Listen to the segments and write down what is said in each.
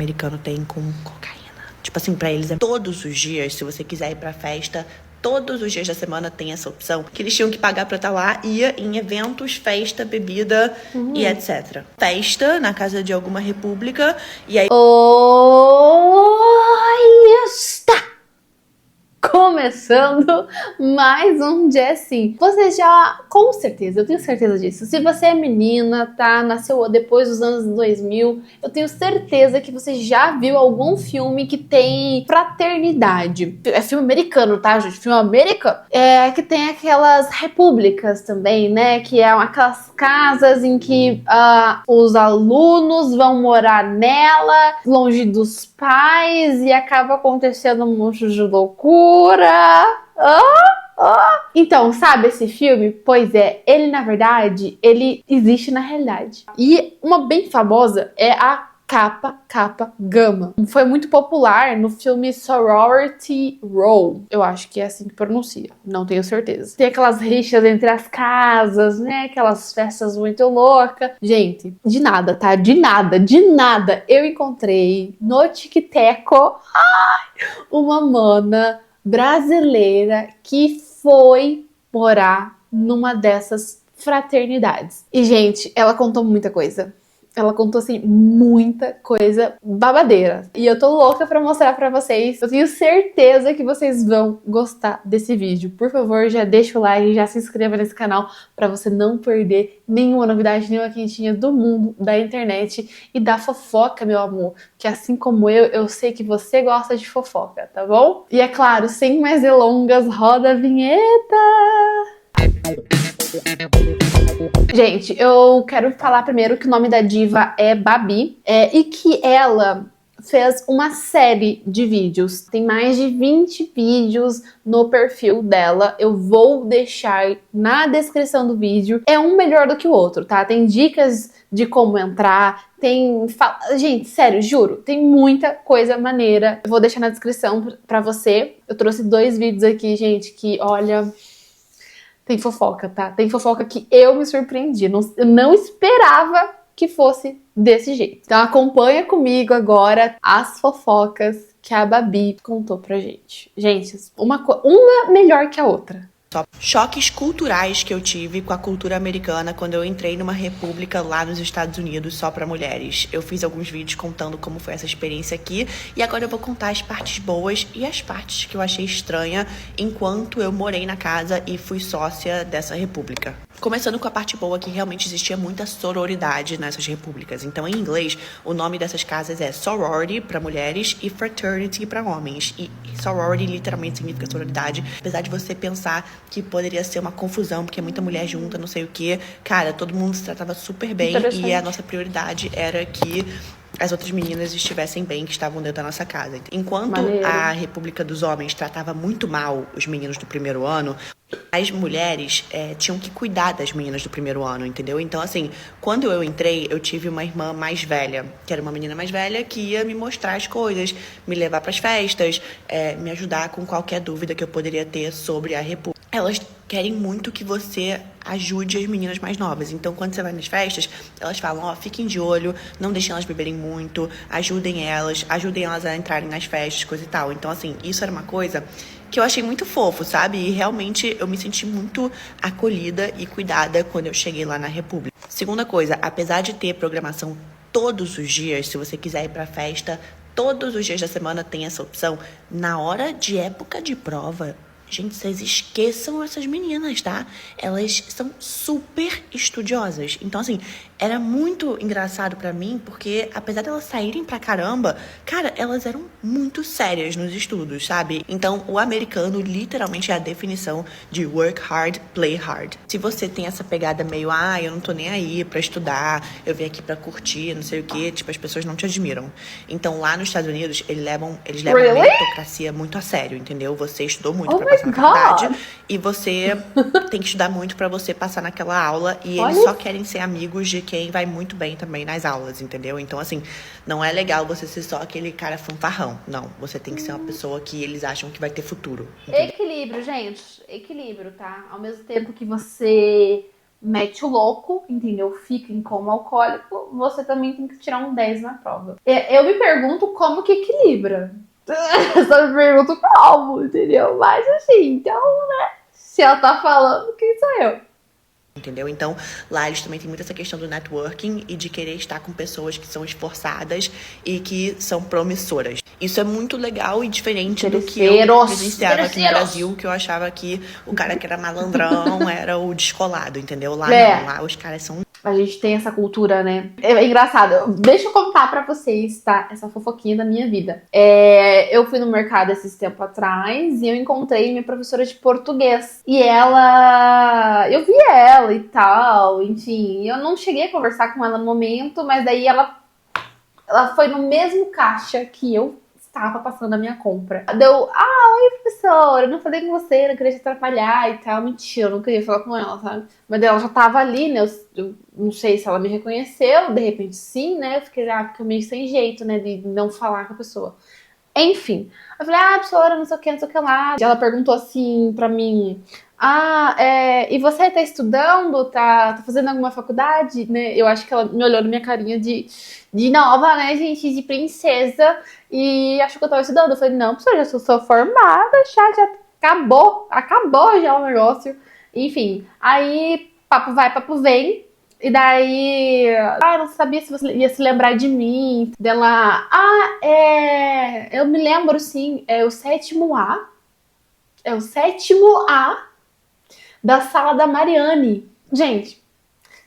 americano tem com cocaína. Tipo assim, pra eles é todos os dias, se você quiser ir pra festa, todos os dias da semana tem essa opção. Que eles tinham que pagar pra estar lá, ia em eventos, festa, bebida e etc. Festa na casa de alguma república, e aí... Está começando mais um dia assim. Você já, com certeza, eu tenho certeza disso. Se você é menina, tá, nasceu depois dos anos 2000, eu tenho certeza que você já viu algum filme que tem fraternidade. É filme americano, tá, gente? Filme americano. É que tem aquelas repúblicas também, né? Que é aquelas casas em que os alunos vão morar nela, longe dos pais, e acaba acontecendo um monte de loucura. Então, sabe esse filme? Pois é, ele na verdade, ele existe na realidade. E uma bem famosa é a Kappa Gama. Foi muito popular no filme Sorority Row. Eu acho que é assim que pronuncia, não tenho certeza. Tem aquelas rixas entre as casas, né? Aquelas festas muito loucas. Gente, de nada, tá? De nada. Eu encontrei no TikTok uma mana brasileira que foi morar numa dessas fraternidades. E, gente, ela contou muita coisa. Ela contou, assim, muita coisa babadeira. E eu tô louca pra mostrar pra vocês. Eu tenho certeza que vocês vão gostar desse vídeo. Por favor, já deixa o like, já se inscreva nesse canal pra você não perder nenhuma novidade, nenhuma quentinha do mundo, da internet e da fofoca, meu amor. Que assim como eu sei que você gosta de fofoca, tá bom? E é claro, sem mais delongas, roda a vinheta! Gente, eu quero falar primeiro que o nome da diva é Babi, e que ela fez uma série de vídeos. Tem mais de 20 vídeos no perfil dela. Eu vou deixar na descrição do vídeo. É um melhor do que o outro, tá? Tem dicas de como entrar, Gente, sério, juro, tem muita coisa maneira. Eu vou deixar na descrição pra você. Eu trouxe 2 vídeos aqui, gente, que, olha... Tem fofoca, tá? Tem fofoca que eu me surpreendi. Eu não esperava que fosse desse jeito. Então acompanha comigo agora as fofocas que a Babi contou pra gente. Gente, uma melhor que a outra. Choques culturais que eu tive com a cultura americana quando eu entrei numa república lá nos Estados Unidos só pra mulheres. Eu fiz alguns vídeos contando como foi essa experiência aqui e agora eu vou contar as partes boas e as partes que eu achei estranha enquanto eu morei na casa e fui sócia dessa república. Começando com a parte boa, que realmente existia muita sororidade nessas repúblicas. Então, em inglês, o nome dessas casas é sorority para mulheres e fraternity para homens. E sorority literalmente significa sororidade. Apesar de você pensar que poderia ser uma confusão, porque é muita mulher junta, não sei o quê. Cara, todo mundo se tratava super bem e a nossa prioridade era que as outras meninas estivessem bem, que estavam dentro da nossa casa. Enquanto a República dos Homens tratava muito mal os meninos do primeiro ano, as mulheres tinham que cuidar das meninas do primeiro ano, entendeu? Então, assim, quando eu entrei, eu tive uma irmã mais velha, que era uma menina mais velha, que ia me mostrar as coisas, me levar pras festas, me ajudar com qualquer dúvida que eu poderia ter sobre a República. Elas querem muito que você ajude as meninas mais novas. Então, quando você vai nas festas, elas falam, fiquem de olho, não deixem elas beberem muito, ajudem elas a entrarem nas festas, coisa e tal. Então, assim, isso era uma coisa que eu achei muito fofo, sabe? E realmente eu me senti muito acolhida e cuidada quando eu cheguei lá na República. Segunda coisa, apesar de ter programação todos os dias, se você quiser ir pra festa, todos os dias da semana tem essa opção. Na hora de época de prova, gente, vocês esqueçam essas meninas, tá? Elas são super estudiosas. Então, assim, era muito engraçado pra mim, porque apesar de elas saírem pra caramba, cara, elas eram muito sérias nos estudos, sabe? Então, o americano literalmente é a definição de work hard, play hard. Se você tem essa pegada meio, eu não tô nem aí pra estudar, eu vim aqui pra curtir, não sei o quê, tipo, as pessoas não te admiram. Então, lá nos Estados Unidos, eles levam a meritocracia muito a sério, entendeu? Você estudou muito pra passar na faculdade e você tem que estudar muito pra você passar naquela aula e eles só querem ser amigos de quem vai muito bem também nas aulas, entendeu? Então, assim, não é legal você ser só aquele cara fanfarrão. Não, você tem que ser uma pessoa que eles acham que vai ter futuro. Entendeu? Equilíbrio, gente. Equilíbrio, tá? Ao mesmo tempo que você mete o louco, entendeu? Fica em coma alcoólico, você também tem que tirar um 10 na prova. Eu me pergunto como que equilibra. Eu só me pergunto como, entendeu? Mas assim, então, né? Se ela tá falando, quem sou eu? Entendeu? Então, lá eles também têm muito essa questão do networking e de querer estar com pessoas que são esforçadas e que são promissoras. Isso é muito legal e diferente do que eu presenciava aqui no Brasil, que eu achava que o cara que era malandrão era o descolado, entendeu? Lá não, lá os caras são... A gente tem essa cultura, né? É engraçado. Deixa eu contar pra vocês, tá? Essa fofoquinha da minha vida. Eu fui no mercado esses tempos atrás e eu encontrei minha professora de português. E ela... Eu vi ela e tal, enfim. Eu não cheguei a conversar com ela no momento, mas daí ela foi no mesmo caixa que eu estava passando a minha compra. Deu, oi, professora, eu não falei com você, não queria te atrapalhar e tal. Mentira, eu não queria falar com ela, sabe? Mas ela já tava ali, né? Eu não sei se ela me reconheceu, de repente sim, né? Eu fiquei meio sem jeito, né? De não falar com a pessoa. Enfim, eu falei, professora, não sei o que lá. E ela perguntou assim pra mim, e você tá estudando? Tá fazendo alguma faculdade? Né? Eu acho que ela me olhou na minha carinha de nova, né, gente, de princesa, e achou que eu tava estudando. Eu falei, não, professora, já sou formada, já acabou já o negócio. Enfim, aí papo vai, papo vem. E daí, eu não sabia se você ia se lembrar de mim. Dela, eu me lembro sim, é o sétimo A. É o sétimo A da sala da Mariane. Gente,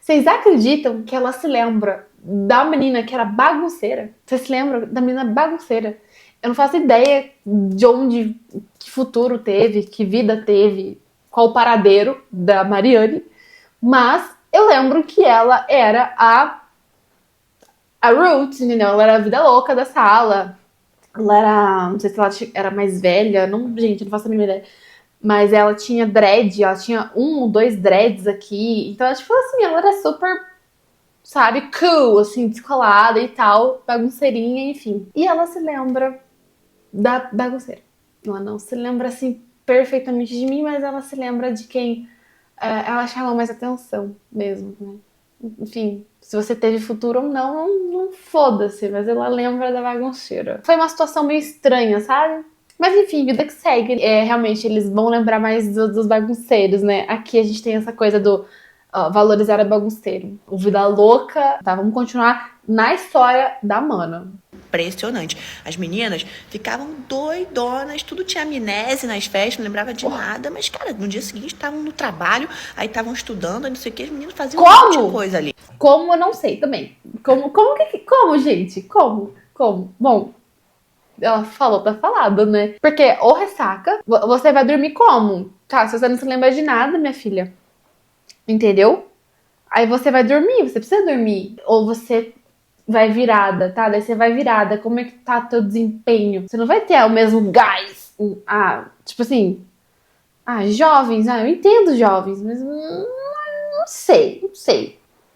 vocês acreditam que ela se lembra da menina que era bagunceira? Vocês se lembram da menina bagunceira? Eu não faço ideia de onde, que futuro teve, que vida teve, qual o paradeiro da Mariane, mas eu lembro que ela era a Ruth, entendeu? Ela era a vida louca da sala. Ela era, não sei se ela era mais velha, gente, não faço a mínima ideia. Mas ela tinha dread, ela tinha 1 ou 2 dreads aqui. Então, tipo assim, ela era super, sabe, cool, assim, descolada e tal, bagunceirinha, enfim. E ela se lembra da bagunceira. Ela não se lembra, assim, perfeitamente de mim, mas ela se lembra de quem ela chama mais atenção mesmo, né? Enfim, se você teve futuro ou não foda-se, mas ela lembra da bagunceira. Foi uma situação meio estranha, sabe? Mas enfim, vida que segue. Realmente, eles vão lembrar mais dos bagunceiros, né? Aqui a gente tem essa coisa do valorizar a bagunceiro. O vida louca. Tá, vamos continuar na história da Mana. Impressionante. As meninas ficavam doidonas, tudo tinha amnésia nas festas, não lembrava de nada, mas, cara, no dia seguinte estavam no trabalho, aí estavam estudando, não sei o que, as meninas faziam um monte de coisa ali. Como? Eu não sei também. Como, gente? Como? Bom, ela falou, tá falado, né? Porque ou ressaca, você vai dormir como? Tá, se você não se lembra de nada, minha filha. Entendeu? Aí você vai dormir, você precisa dormir. Ou você vai virada, tá? Daí você vai virada, como é que tá teu desempenho? Você não vai ter o mesmo gás. Tipo assim... jovens, eu entendo jovens, mas não sei.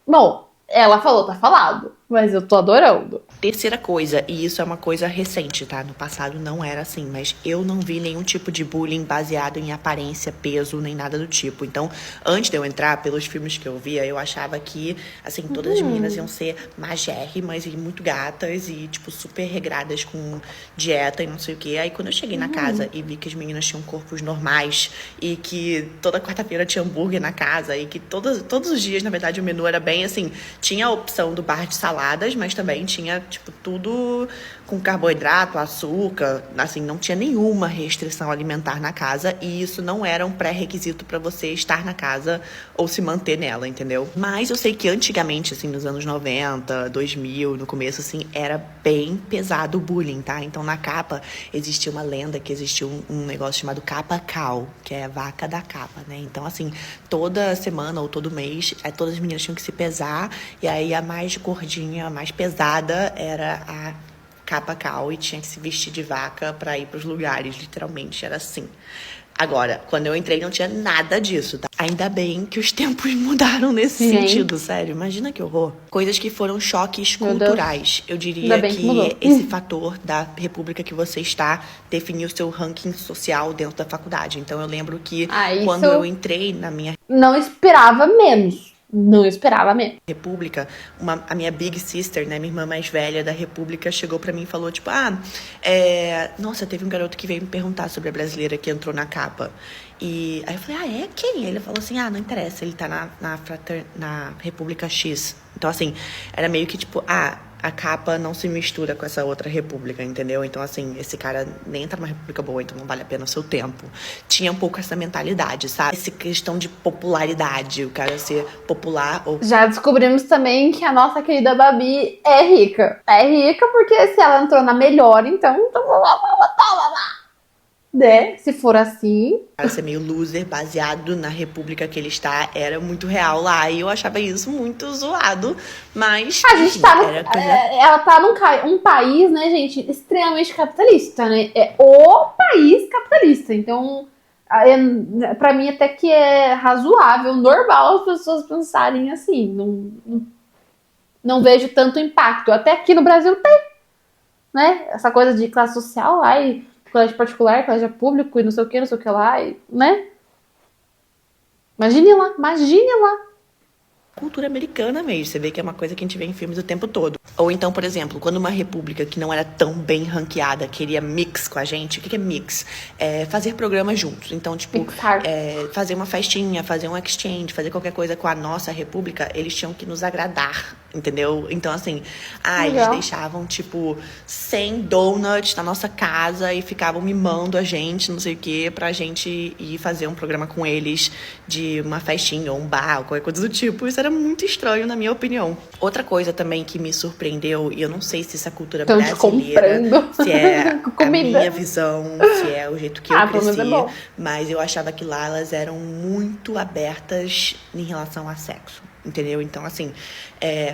Bom, ela falou, tá falado, mas eu tô adorando. Terceira coisa, e isso é uma coisa recente, tá? No passado não era assim, mas eu não vi nenhum tipo de bullying baseado em aparência, peso, nem nada do tipo. Então, antes de eu entrar, pelos filmes que eu via, eu achava que, assim, todas as meninas iam ser magérrimas e muito gatas e, tipo, super regradas com dieta e não sei o quê. Aí, quando eu cheguei na casa e vi que as meninas tinham corpos normais e que toda quarta-feira tinha hambúrguer na casa e que todos os dias, na verdade, o menu era bem, assim, tinha a opção do bar de saladas, mas também tinha, tipo, tudo com carboidrato, açúcar, assim, não tinha nenhuma restrição alimentar na casa e isso não era um pré-requisito pra você estar na casa ou se manter nela, entendeu? Mas eu sei que antigamente, assim, nos anos 90, 2000, no começo, assim, era bem pesado o bullying, tá? Então, na capa, existia uma lenda que existia um negócio chamado capa cow, que é a vaca da capa, né? Então, assim, toda semana ou todo mês, todas as meninas tinham que se pesar e aí a mais gordinha, a mais pesada era a capa cow e tinha que se vestir de vaca pra ir pros lugares, literalmente, era assim. Agora, quando eu entrei não tinha nada disso, tá? Ainda bem que os tempos mudaram nesse Sim. sentido, sério. Imagina que horror. Coisas que foram choques Meu Deus. culturais. Eu Ainda diria bem que mudou. que esse fator da república que você está definiu o seu ranking social dentro da faculdade. Então eu lembro que quando Isso eu entrei na minha não esperava menos. Não esperava menos. república, a minha big sister, né, minha irmã mais velha da república, chegou pra mim e falou, tipo, nossa, teve um garoto que veio me perguntar sobre a brasileira que entrou na capa. E aí eu falei, é? Quem? Ele falou assim, não interessa, ele tá na República X. Então, assim, era meio que tipo, a capa não se mistura com essa outra república, entendeu? Então, assim, esse cara nem entra numa república boa, então não vale a pena o seu tempo. Tinha um pouco essa mentalidade, sabe? Essa questão de popularidade, o cara ser popular ou... Já descobrimos também que a nossa querida Babi é rica. É rica porque se ela entrou na melhor, então... Né? Se for assim... cara ser meio loser, baseado na república que ele está, era muito real lá. E eu achava isso muito zoado, mas... A gente enfim, tá era coisa... ela tá num país, né, gente, extremamente capitalista, né? É o país capitalista. Então, pra mim até que é razoável, normal as pessoas pensarem assim. Não vejo tanto impacto. Até aqui no Brasil tem, né? Essa coisa de classe social, colégio particular, colégio público e não sei o que lá, né? Imagine lá. cultura americana mesmo. Você vê que é uma coisa que a gente vê em filmes o tempo todo. Ou então, por exemplo, quando uma república que não era tão bem ranqueada queria mix com a gente. O que é mix? É fazer programas juntos. Então, tipo, fazer uma festinha, fazer um exchange, fazer qualquer coisa com a nossa república, eles tinham que nos agradar, entendeu? Então, assim, eles deixavam, tipo, 100 donuts na nossa casa e ficavam mimando a gente, não sei o quê, pra gente ir fazer um programa com eles de uma festinha ou um bar ou qualquer coisa do tipo. Isso era muito estranho, na minha opinião. Outra coisa também que me surpreendeu, e eu não sei se essa cultura brasileira, se é a minha visão, se é o jeito que eu cresci, mas eu achava que lá elas eram muito abertas em relação a sexo. Entendeu? Então, assim,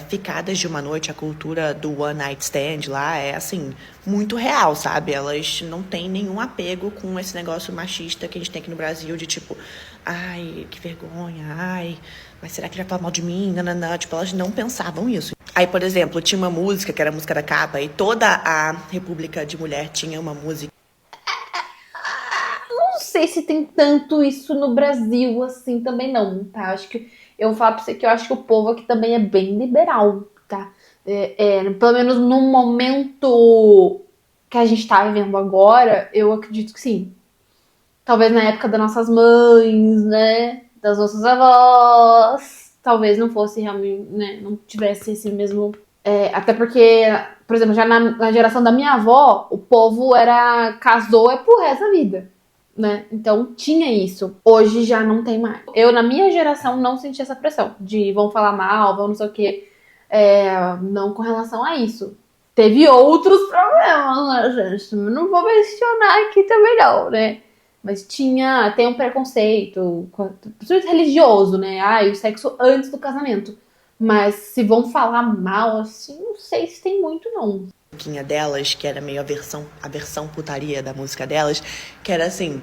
ficadas de uma noite, a cultura do one night stand lá é, assim, muito real, sabe? Elas não têm nenhum apego com esse negócio machista que a gente tem aqui no Brasil, de tipo, ai, que vergonha, ai, mas será que ele vai falar mal de mim? Nananã. Tipo, elas não pensavam isso. Aí, por exemplo, tinha uma música, que era a música da capa, e toda a República de Mulher tinha uma música. Não sei se tem tanto isso no Brasil, assim, também não, tá? Acho que eu vou falar pra você que eu acho que o povo aqui também é bem liberal, tá? Pelo menos no momento que a gente tá vivendo agora, eu acredito que sim. Talvez na época das nossas mães, né? Das nossas avós, talvez não fosse realmente, né? Não tivesse esse mesmo... até porque, por exemplo, já na geração da minha avó, o povo casou pro resto da vida. Né? Então tinha isso. Hoje já não tem mais. Eu, na minha geração, não senti essa pressão de vão falar mal, vão não sei o que. Não com relação a isso. Teve outros problemas, né, gente? Não vou mencionar aqui também não, né? Mas tem um preconceito, principalmente religioso, né? O sexo antes do casamento. Mas se vão falar mal, assim, não sei se tem muito, não. Delas, que era meio a versão putaria da música delas, que era assim,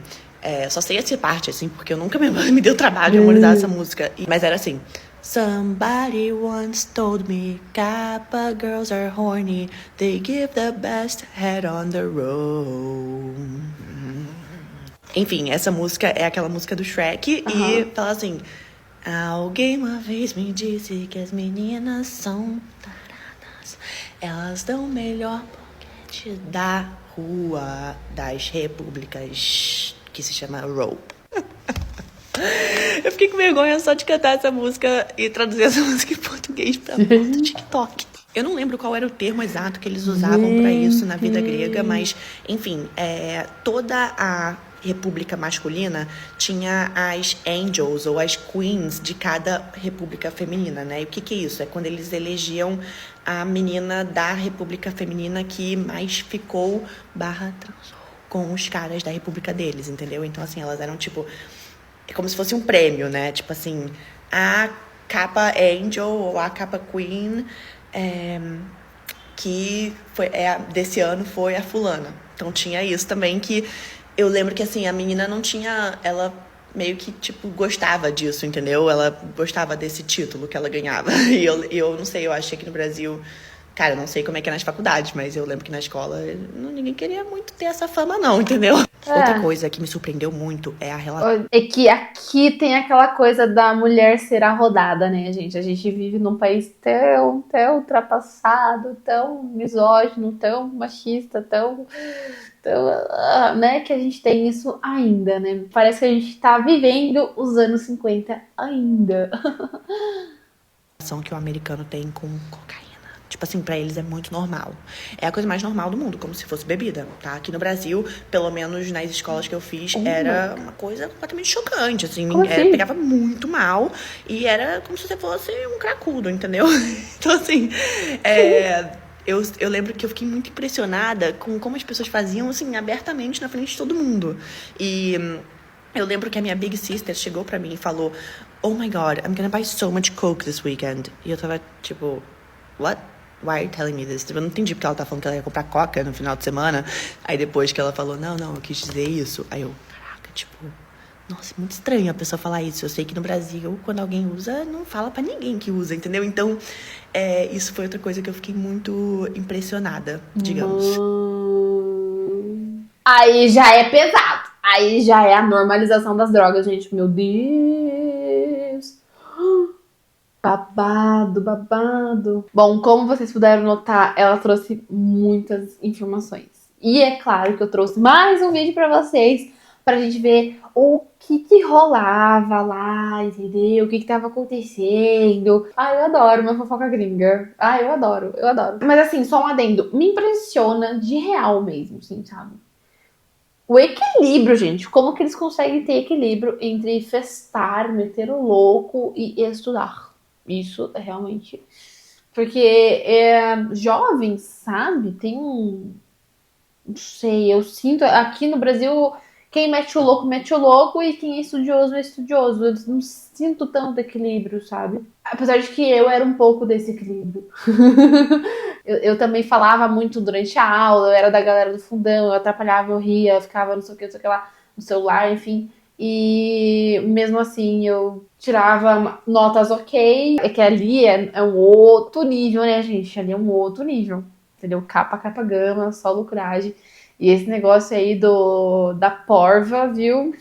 só sei essa parte, assim, porque eu nunca me deu trabalho de memorizar essa música, mas era assim, somebody once told me, Kappa girls are horny, they give the best head on the road. Enfim, essa música é aquela música do Shrek, e fala assim, alguém uma vez me disse que as meninas são... elas dão o melhor boquete da rua das repúblicas, que se chama Rope. Eu fiquei com vergonha só de cantar essa música e traduzir essa música em português pra porra do TikTok. Eu não lembro qual era o termo exato que eles usavam pra isso na vida grega, mas, enfim, toda a república masculina tinha as angels ou as queens de cada república feminina, né? E o que é isso? É quando eles elegiam a menina da república feminina que mais ficou transou com os caras da república deles, entendeu? Então, assim, elas eram, tipo... É como se fosse um prêmio, né? Tipo assim, a capa angel ou a capa queen que desse ano foi a fulana. Então tinha isso também que Eu lembro que, assim, a menina não tinha... Ela meio que, tipo, gostava disso, entendeu? Ela gostava desse título que ela ganhava. E eu não sei, eu achei que no Brasil... Cara, eu não sei como é que é nas faculdades, mas eu lembro que na escola ninguém queria muito ter essa fama, não, entendeu? Outra É. coisa que me surpreendeu muito é a relação. É que aqui tem aquela coisa da mulher ser arrodada, né, gente? A gente vive num país tão ultrapassado, tão misógino, tão machista, né, que a gente tem isso ainda, né? Parece que a gente tá vivendo os anos 50 ainda. Que o americano tem com cocaína. Tipo assim, pra eles é muito normal. É a coisa mais normal do mundo, como se fosse bebida, tá? Aqui no Brasil, pelo menos nas escolas que eu fiz, era uma coisa completamente chocante, assim. Como assim? Pegava muito mal e era como se você fosse um cracudo, entendeu? Então, assim, eu lembro que eu fiquei muito impressionada com como as pessoas faziam, assim, abertamente na frente de todo mundo. E eu lembro que a minha big sister chegou pra mim e falou: "Oh my God, I'm gonna buy so much coke this weekend." E eu tava tipo, "What? Why are you telling me this?" Tipo, eu não entendi porque ela tá falando que ela ia comprar coca no final de semana. Aí depois que ela falou, não, eu quis dizer isso. Aí eu, caraca, tipo, nossa, é muito estranho a pessoa falar isso. Eu sei que no Brasil, quando alguém usa, não fala pra ninguém que usa, entendeu? Então, isso foi outra coisa que eu fiquei muito impressionada, digamos. Aí já é pesado. Aí já é a normalização das drogas, gente. Meu Deus. Babado. Bom, como vocês puderam notar, ela trouxe muitas informações. E é claro que eu trouxe mais um vídeo pra vocês, pra gente ver o que rolava lá, entendeu? O que tava acontecendo. Ah, eu adoro uma fofoca gringa. Ah, eu adoro. Mas assim, só um adendo. Me impressiona de real mesmo, assim, sabe? O equilíbrio, gente. Como que eles conseguem ter equilíbrio entre festar, meter o louco e estudar? Isso é realmente... Porque jovens, sabe? Tem um... Não sei, eu sinto... Aqui no Brasil, quem mete o louco, e quem é estudioso é estudioso. Eu não sinto tanto equilíbrio, sabe? Apesar de que eu era um pouco desse equilíbrio. Eu também falava muito durante a aula, eu era da galera do fundão, eu atrapalhava, eu ria, eu ficava não sei o que lá, no celular, enfim. E mesmo assim eu tirava notas ok. É que ali é um outro nível, né, gente? Ali é um outro nível. Entendeu? Capa, gama, só lucragem. E esse negócio aí da porva, viu?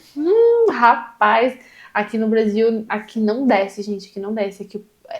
Rapaz, aqui no Brasil, aqui não desce, gente. Aqui não desce.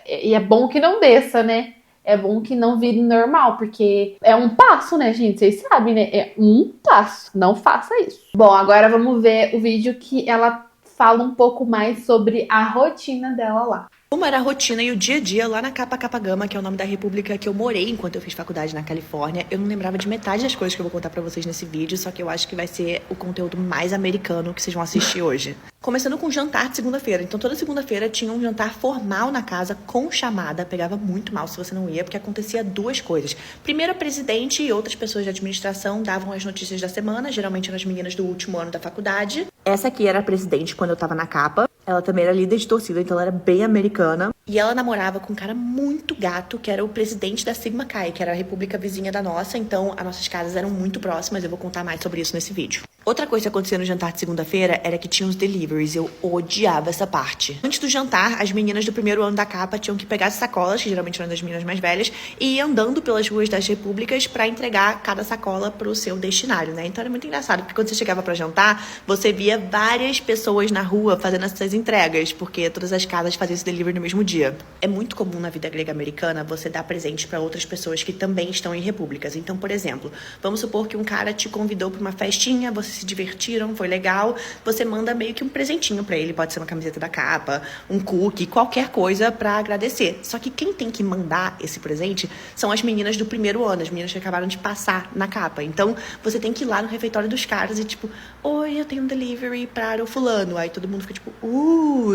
E é bom que não desça, né? É bom que não vire normal, porque é um passo, né, gente? Vocês sabem, né? É um passo. Não faça isso. Bom, agora vamos ver o vídeo que ela fala um pouco mais sobre a rotina dela lá. Como era a rotina e o dia a dia lá na Capa Gama, que é o nome da república que eu morei enquanto eu fiz faculdade na Califórnia. Eu não lembrava de metade das coisas que eu vou contar pra vocês nesse vídeo, só que eu acho que vai ser o conteúdo mais americano que vocês vão assistir hoje. Começando com o jantar de segunda-feira. Então, toda segunda-feira tinha um jantar formal na casa com chamada. Pegava muito mal se você não ia, porque acontecia duas coisas. Primeiro, a presidente e outras pessoas de administração davam as notícias da semana. Geralmente eram as meninas do último ano da faculdade. Essa aqui era a presidente quando eu tava na Capa. Ela também era líder de torcida, então ela era bem americana. E ela namorava com um cara muito gato, que era o presidente da Sigma Chi, que era a república vizinha da nossa. Então, as nossas casas eram muito próximas. Eu vou contar mais sobre isso nesse vídeo. Outra coisa que acontecia no jantar de segunda-feira era que tinha os deliveries. Eu odiava essa parte. Antes do jantar, as meninas do primeiro ano da Capa tinham que pegar as sacolas, que geralmente eram das meninas mais velhas, e ir andando pelas ruas das repúblicas pra entregar cada sacola pro seu destinatário, né? Então era muito engraçado, porque quando você chegava pra jantar, você via várias pessoas na rua fazendo essas entregas, porque todas as casas faziam esse delivery no mesmo dia. É muito comum na vida grega americana você dar presente pra outras pessoas que também estão em repúblicas. Então, por exemplo, vamos supor que um cara te convidou pra uma festinha, vocês se divertiram, foi legal, você manda meio que um presentinho pra ele, pode ser uma camiseta da Capa, um cookie, qualquer coisa pra agradecer. Só que quem tem que mandar esse presente são as meninas do primeiro ano, as meninas que acabaram de passar na Capa. Então, você tem que ir lá no refeitório dos caras e tipo, oi, eu tenho um delivery para o fulano. Aí todo mundo fica tipo,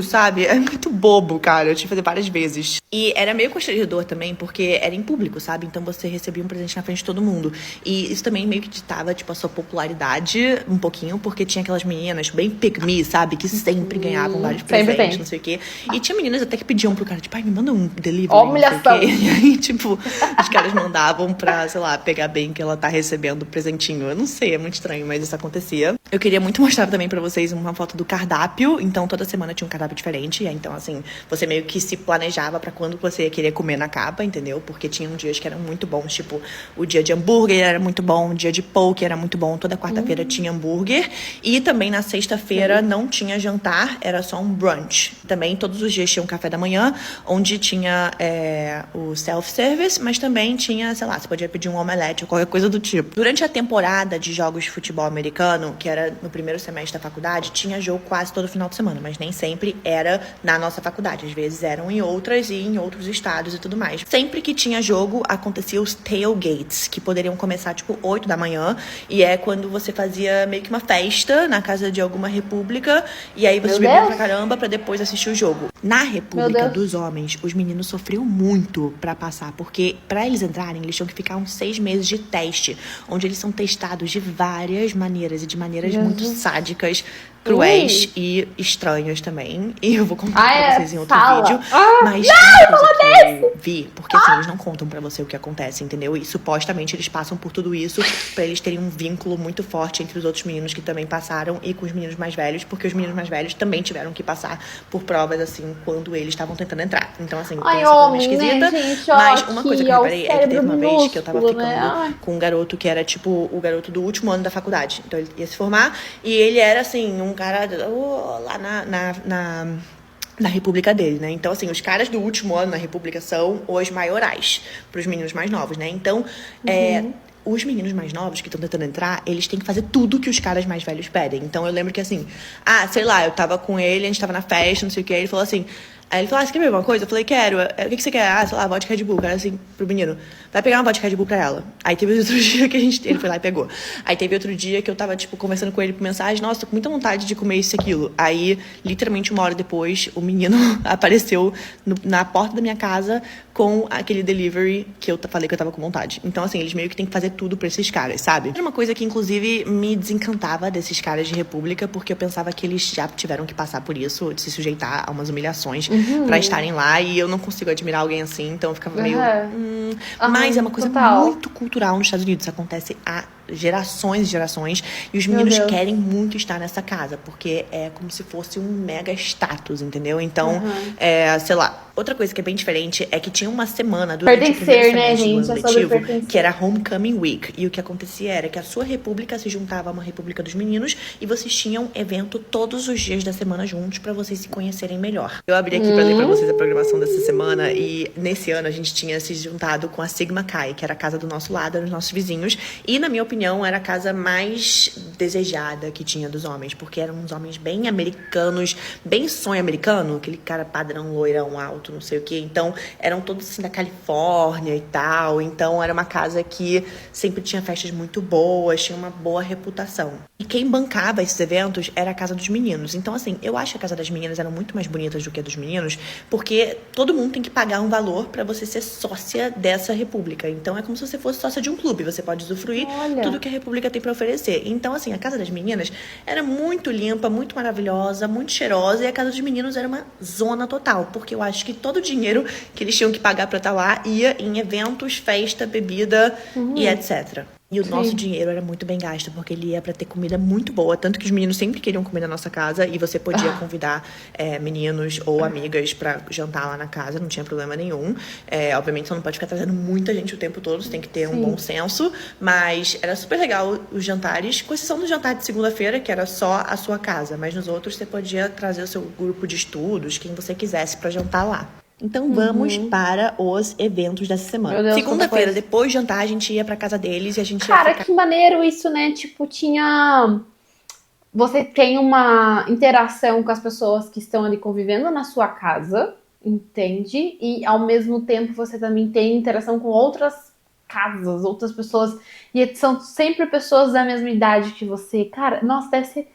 sabe? É muito bobo, cara. Eu tive que fazer várias vezes. E era meio constrangedor também, porque era em público, sabe? Então você recebia um presente na frente de todo mundo. E isso também meio que ditava, tipo, a sua popularidade um pouquinho, porque tinha aquelas meninas bem pick me, sabe? Que sempre ganhavam vários presentes, não sei o quê. E tinha meninas até que pediam pro cara, tipo, ai, me manda um delivery, Humilhação. não sei o quê. E aí, tipo, os caras mandavam pra, sei lá, pegar bem que ela tá recebendo o presentinho. Eu não sei, é muito estranho, mas isso acontecia. Eu queria muito mostrar também pra vocês uma foto do cardápio. Então, toda semana tinha um cardápio diferente. E aí, então, assim, você meio que se planejava pra quando você ia querer comer na capa, entendeu? Porque tinham dias que eram muito bons. Tipo, o dia de hambúrguer era muito bom. O dia de poke era muito bom. Toda quarta-feira tinha hambúrguer. E também na sexta-feira não tinha jantar. Era só um brunch. Também todos os dias tinha um café da manhã, onde tinha o self-service. Mas também tinha, sei lá, você podia pedir um omelete ou qualquer coisa do tipo. Durante a temporada de jogos de futebol americano, que era no primeiro semestre da faculdade, tinha jogo quase todo final de semana, mas nem sempre era na nossa faculdade. Às vezes eram em outras e em outros estados e tudo mais. Sempre que tinha jogo, acontecia os tailgates, que poderiam começar, tipo, 8 da manhã, e é quando você fazia meio que uma festa na casa de alguma república, e aí você bebia pra caramba pra depois assistir o jogo. Na República dos Homens, os meninos sofriam muito pra passar, porque pra eles entrarem, eles tinham que ficar uns 6 meses de teste, onde eles são testados de várias maneiras e de maneiras muito sádicas, cruéis e estranhas também. E eu vou contar pra vocês em outro vídeo. Mas uma coisa que eu vi, porque assim, eles não contam pra você o que acontece, entendeu? E supostamente eles passam por tudo isso pra eles terem um vínculo muito forte entre os outros meninos que também passaram e com os meninos mais velhos, porque os meninos mais velhos também tiveram que passar por provas, assim, quando eles estavam tentando entrar. Então, assim, tem essa coisa meio esquisita. Né, gente? Mas uma coisa que eu reparei é que teve uma vez que eu tava ficando né? com um garoto que era, tipo, o garoto do último ano da faculdade. Então, ele ia se formar e ele era, assim, um cara lá na república dele, né? Então, assim, os caras do último ano na república são os maiorais pros meninos mais novos, né? Então, os meninos mais novos que estão tentando entrar, eles têm que fazer tudo que os caras mais velhos pedem. Então, eu lembro que, assim, sei lá, eu tava com ele, a gente tava na festa, não sei o que, ele falou assim... Aí ele falou, você quer beber alguma coisa? Eu falei, quero. O que você quer? Sei lá, vodka Red Bull. Cara, assim, pro menino, vai pegar uma vodka Red Bull pra ela. Aí teve outro dia que ele foi lá e pegou. Aí teve outro dia que eu tava, tipo, conversando com ele por mensagem, nossa, tô com muita vontade de comer isso e aquilo. Aí, literalmente, 1 hora depois, o menino apareceu na porta da minha casa com aquele delivery que eu falei que eu tava com vontade. Então, assim, eles meio que têm que fazer tudo pra esses caras, sabe? Era uma coisa que, inclusive, me desencantava desses caras de república, porque eu pensava que eles já tiveram que passar por isso, de se sujeitar a umas humilhações pra estarem lá, e eu não consigo admirar alguém assim, então eu ficava meio... Mas é uma coisa muito cultural nos Estados Unidos, isso acontece há gerações e gerações, e os meninos querem muito estar nessa casa, porque é como se fosse um mega status, entendeu? Então, sei lá. Outra coisa que é bem diferente é que tinha uma semana durante o primeiro semestre do ano letivo, que era Homecoming Week, e o que acontecia era que a sua república se juntava a uma república dos meninos, e vocês tinham evento todos os dias da semana juntos pra vocês se conhecerem melhor. Eu abri aqui pra ler pra vocês a programação dessa semana, e nesse ano a gente tinha se juntado com a Sigma Chi, que era a casa do nosso lado, eram os nossos vizinhos, e na minha opinião era a casa mais desejada que tinha dos homens, porque eram uns homens bem americanos, bem sonho americano, aquele cara padrão loirão alto, não sei o que. Então eram todos assim da Califórnia e tal, então era uma casa que sempre tinha festas muito boas, tinha uma boa reputação. E quem bancava esses eventos era a casa dos meninos. Então, assim, eu acho que a casa das meninas eram muito mais bonitas do que a dos meninos, porque todo mundo tem que pagar um valor pra você ser sócia dessa república. Então, é como se você fosse sócia de um clube. Você pode usufruir tudo que a república tem pra oferecer. Então, assim, a casa das meninas era muito limpa, muito maravilhosa, muito cheirosa, e a casa dos meninos era uma zona total, porque eu acho que todo o dinheiro que eles tinham que pagar pra estar lá ia em eventos, festa, bebida e etc. E o nosso dinheiro era muito bem gasto, porque ele ia pra ter comida muito boa. Tanto que os meninos sempre queriam comer na nossa casa. E você podia convidar meninos ou amigas pra jantar lá na casa. Não tinha problema nenhum. Obviamente, você não pode ficar trazendo muita gente o tempo todo. Você tem que ter um bom senso. Mas era super legal os jantares. Com exceção do jantar de segunda-feira, que era só a sua casa. Mas nos outros, você podia trazer o seu grupo de estudos, quem você quisesse, pra jantar lá. Então vamos para os eventos dessa semana. Segunda-feira, depois de jantar, a gente ia pra casa deles e a gente ia Cara, que maneiro isso, né? Tipo, tinha... Você tem uma interação com as pessoas que estão ali convivendo na sua casa, entende? E ao mesmo tempo você também tem interação com outras casas, outras pessoas. E são sempre pessoas da mesma idade que você. Cara, nossa, deve ser...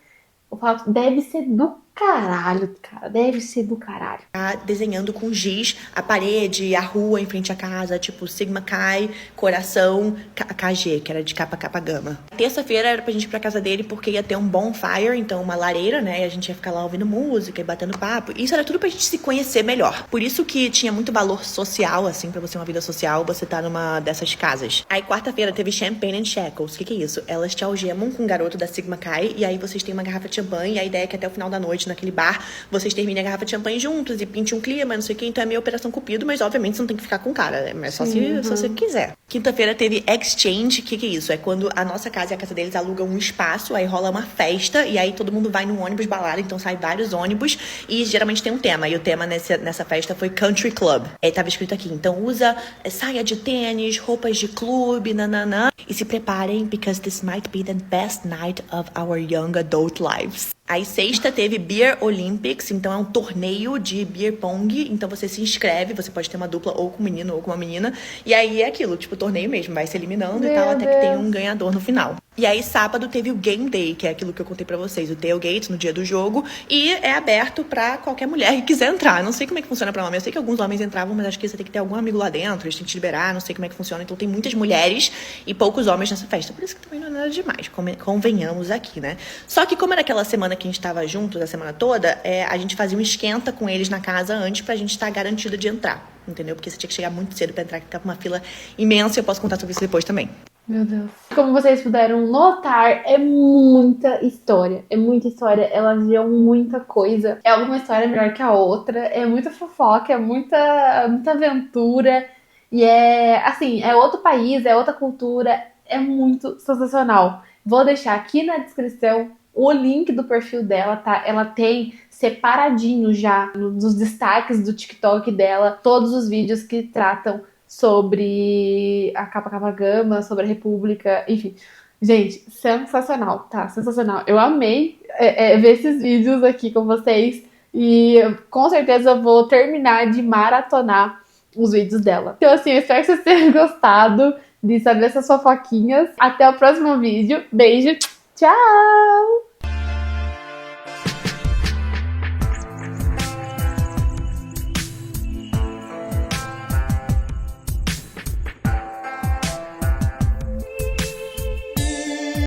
Eu falo, deve ser do caralho, cara. Deve ser do caralho. Tá desenhando com giz a parede, a rua em frente à casa, tipo Sigma Chi, coração, KG, que era de capa gama. Terça-feira era pra gente ir pra casa dele porque ia ter um bonfire, então uma lareira, né? E a gente ia ficar lá ouvindo música e batendo papo. Isso era tudo pra gente se conhecer melhor. Por isso que tinha muito valor social, assim, pra você ter uma vida social, você tá numa dessas casas. Aí quarta-feira teve Champagne and Shackles. O que é isso? Elas te algemam com um garoto da Sigma Chi e aí vocês têm uma garrafa de champanhe e a ideia é que até o final da noite, naquele bar, vocês terminem a garrafa de champanhe juntos e pinte um clima, não sei o que. Então é meio Operação Cupido, mas obviamente você não tem que ficar com o cara, né? É só se você quiser. Quinta-feira teve Exchange. O que é isso? É quando a nossa casa e a casa deles alugam um espaço, aí rola uma festa e aí todo mundo vai num ônibus balada, então sai vários ônibus e geralmente tem um tema. E o tema nessa festa foi Country Club. Aí tava escrito aqui, então usa saia de tênis, roupas de clube, nananã. E se preparem, because this might be the best night of our young adult lives. Aí sexta teve Beer Olympics, então é um torneio de beer pong, então você se inscreve, você pode ter uma dupla ou com um menino ou com uma menina, e aí é aquilo, tipo torneio mesmo, vai se eliminando e tal, até que tem um ganhador no final. E aí sábado teve o Game Day, que é aquilo que eu contei pra vocês, o tailgate no dia do jogo, e é aberto pra qualquer mulher que quiser entrar. Eu não sei como é que funciona pra homem, eu sei que alguns homens entravam, mas acho que você tem que ter algum amigo lá dentro, eles têm que te liberar, não sei como é que funciona, então tem muitas mulheres e poucos homens nessa festa, por isso que também não é nada demais, convenhamos aqui, né? Só que como era aquela semana que a gente tava juntos a semana toda, a gente fazia um esquenta com eles na casa antes pra gente estar garantida de entrar, entendeu? Porque você tinha que chegar muito cedo pra entrar, que ficava uma fila imensa, e eu posso contar sobre isso depois também. Meu Deus. Como vocês puderam notar, é muita história. É muita história. Elas viam muita coisa. É alguma história melhor que a outra. É muita fofoca, é muita aventura. E assim, é outro país, é outra cultura. É muito sensacional. Vou deixar aqui na descrição o link do perfil dela, tá? Ela tem separadinho já nos destaques do TikTok dela todos os vídeos que tratam sobre a capa gama, sobre a República, enfim. Gente, sensacional, tá? Sensacional. Eu amei ver esses vídeos aqui com vocês e com certeza eu vou terminar de maratonar os vídeos dela. Então assim, eu espero que vocês tenham gostado de saber essas fofoquinhas. Até o próximo vídeo. Beijo. Tchau!